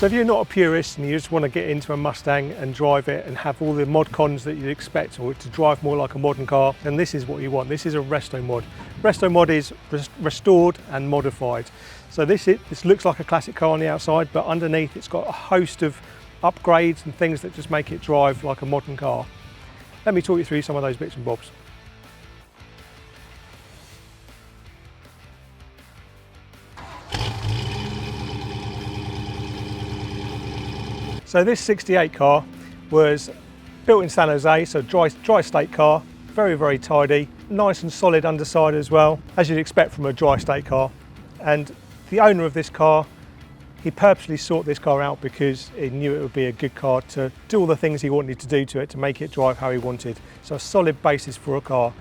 So if you're not a purist and you just want to get into a Mustang and drive it and have all the mod cons that you'd expect, or to drive more like a modern car, then this is what you want. This is a resto mod. Resto mod is restored and modified. So this looks like a classic car on the outside, but underneath it's got a host of upgrades and things that just make it drive like a modern car. Let me talk you through some of those bits and bobs. So this 68 car was built in San Jose, so dry state car, very, very tidy, nice and solid underside as well, as you'd expect from a dry state car. And the owner of this car, he purposely sought this car out because he knew it would be a good car to do all the things he wanted to do to it to make it drive how he wanted. So a solid basis for a car.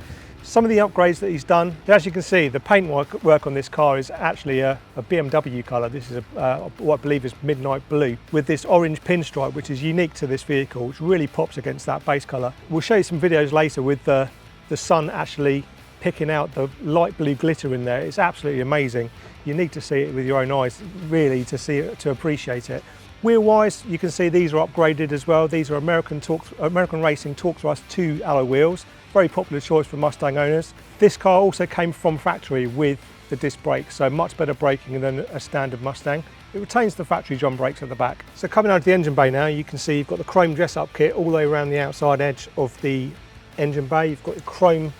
Some of the upgrades that he's done, as you can see, the paint work on this car is actually a BMW colour. This is what I believe is midnight blue with this orange pinstripe, which is unique to this vehicle, which really pops against that base colour. We'll show you some videos later with the sun actually picking out the light blue glitter in there. It's absolutely amazing. You need to see it with your own eyes, really, to see it, to appreciate it. Wheel-wise, you can see these are upgraded as well. These are American Racing Torque Thrust 2 alloy wheels. Very popular choice for Mustang owners. This car also came from factory with the disc brakes, so much better braking than a standard Mustang. It retains the factory drum brakes at the back. So coming out of the engine bay now, you can see you've got the chrome dress-up kit all the way around the outside edge of the engine bay. You've got your chrome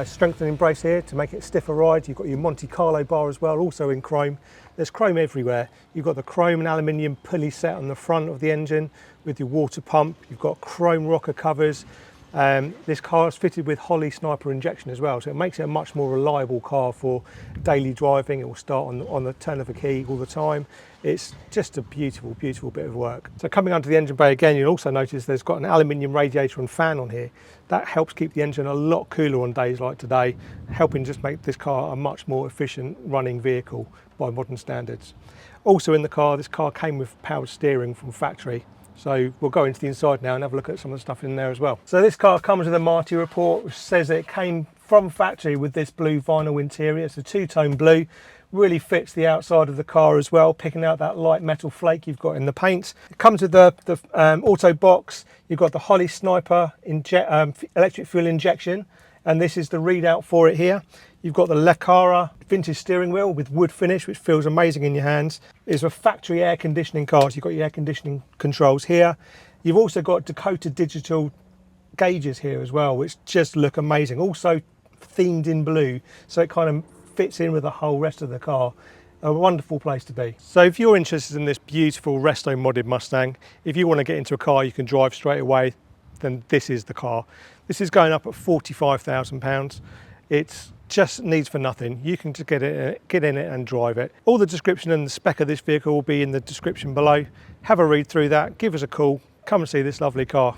strengthening brace here to make it stiffer ride. You've got your Monte Carlo bar as well, also in chrome. There's chrome everywhere. You've got the chrome and aluminium pulley set on the front of the engine with your water pump. You've got chrome rocker covers. This car is fitted with Holley Sniper injection as well, so it makes it a much more reliable car for daily driving. It will start on the turn of a key all the time. It's just a beautiful, beautiful bit of work. So coming onto the engine bay again, you'll also notice there's got an aluminium radiator and fan on here. That helps keep the engine a lot cooler on days like today, helping just make this car a much more efficient running vehicle by modern standards. Also in the car, this car came with powered steering from factory. So we'll go into the inside now and have a look at some of the stuff in there as well. So this car comes with a Marty report, which says that it came from factory with this blue vinyl interior. It's a two-tone blue, really fits the outside of the car as well, picking out that light metal flake you've got in the paint. It comes with the auto box. You've got the Holley Sniper electric fuel injection, and this is the readout for it here. You've got the Lecara vintage steering wheel with wood finish, which feels amazing in your hands. It's a factory air conditioning car, so you've got your air conditioning controls here. You've also got Dakota digital gauges here as well, which just look amazing. Also themed in blue, so it kind of fits in with the whole rest of the car. A wonderful place to be. So if you're interested in this beautiful resto modded Mustang, if you want to get into a car you can drive straight away, then this is the car. This is going up at £45,000. It's just needs for nothing. You can just get in it and drive it. All the description and the spec of this vehicle will be in the description below. Have a read through that, give us a call, come and see this lovely car.